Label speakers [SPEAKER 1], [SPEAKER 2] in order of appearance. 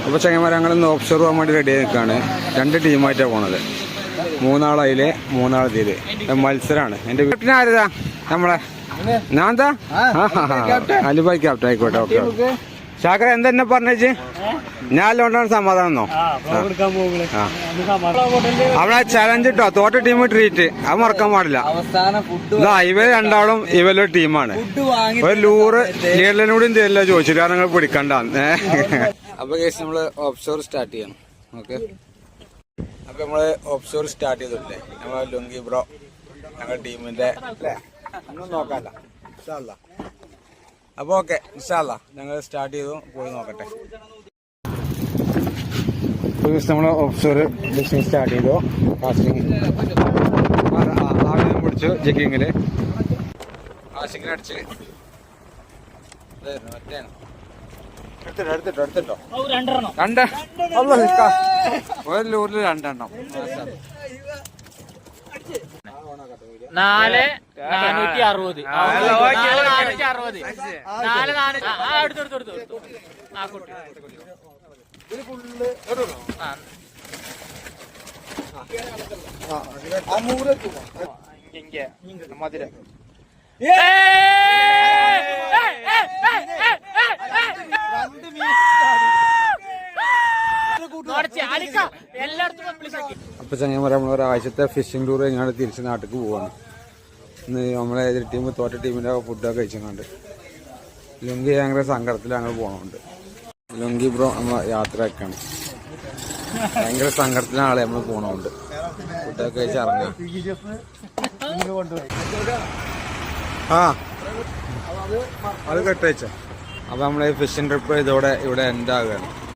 [SPEAKER 1] അപ്പോൾ ചങ്ങന്മാർ ഞങ്ങളിന്ന് ഓഫ്ഷോർ പോകാൻ വേണ്ടി റെഡി ആയി നിൽക്കുകയാണ്. 2 ടീമായിട്ടാണ് പോണത്. 3 ആളതില് 3 ആൾ ഇതില് മത്സരമാണ്. എൻ്റെ വീട്ടിൽ ആരതാ നമ്മളെ ഞാൻ എന്താ അലിബായ് ക്യാപ്റ്റൻ. ആയിക്കോട്ടെ, ഓക്കെ. ഷാക്കര എന്തെന്നെ പറഞ്ഞേച്ച് ഞാൻ അല്ലോണ്ടാണ് സമാധാനോ. അവിടെ ചലഞ്ച് ഇട്ടോ, തോറ്റ ടീം ട്രീറ്റ്, അത് മറക്കാൻ പാടില്ല. ഇവര് രണ്ടാളും ഇവരുടെ ടീമാണ്. ഒരു ലീഡറിനൂടെയും തരില്ല ചോദിച്ചിട്ട്, കാരണം നിങ്ങൾ പിടിക്കണ്ടാന്ന്. അപ്പൊ കേസ് നമ്മള് ഓഫ്ഷോർ സ്റ്റാർട്ട് ചെയ്യണം. ഓക്കെ, അപ്പൊ നമ്മള് ഓഫ്ഷോർ സ്റ്റാർട്ട് ചെയ്തിട്ടില്ലേ, നമ്മളെ ലുങ്കി ബ്രോ ഞങ്ങളുടെ ടീമിന്റെ അല്ലേ, ഒന്നും നോക്കാല്ല. അപ്പൊ ഓക്കെ, ഇൻഷാല്ലാ ഞങ്ങൾ സ്റ്റാർട്ട് ചെയ്തു, പോയി നോക്കട്ടെ. നമ്മൾ ഓഫ്ഷോർ ബിസിനസ് സ്റ്റാർട്ട് ചെയ്തു. കാസ്റ്റിംഗ് ആദ്യം പിടിച്ചു, ജഗ്ഗിങ്ങില് കാസ്റ്റിങ്ങിന് അടിച്ച് എടുത്തിട്ടോ 2 ഒരു ലൂറിൽ 2 എണ്ണം.
[SPEAKER 2] 4,460
[SPEAKER 1] മധുര അപ്പൊ ചങ്ങന്മാർ നമ്മളൊരാഴ്ചത്തെ ഫിഷിംഗ് ടൂർ കഴിഞ്ഞാൽ തിരിച്ച് നാട്ടിലേക്ക് പോവാണ്. ഇന്ന് നമ്മളെ എതിർ ടീം തോറ്റ ടീമിന്റെ ഫുഡൊക്കെ കഴിച്ചുകൊണ്ട് ലുങ്കി ഭയങ്കര സങ്കടത്തിൽ ഞങ്ങൾ പോകണമുണ്ട്. ലുങ്കി ബ്രോ നമ്മളെ യാത്രയൊക്കെയാണ്, ഭയങ്കര സങ്കടത്തിലാണ് ആളെ നമ്മൾ പോകണമുണ്ട്. ഫുഡൊക്കെ കഴിച്ച് ഇറങ്ങാം. അത് കെട്ടയച്ച. അപ്പൊ നമ്മളെ ഫിഷിംഗ് ട്രിപ്പ് ഇതോടെ ഇവിടെ എൻഡ് ആകുകയാണ്.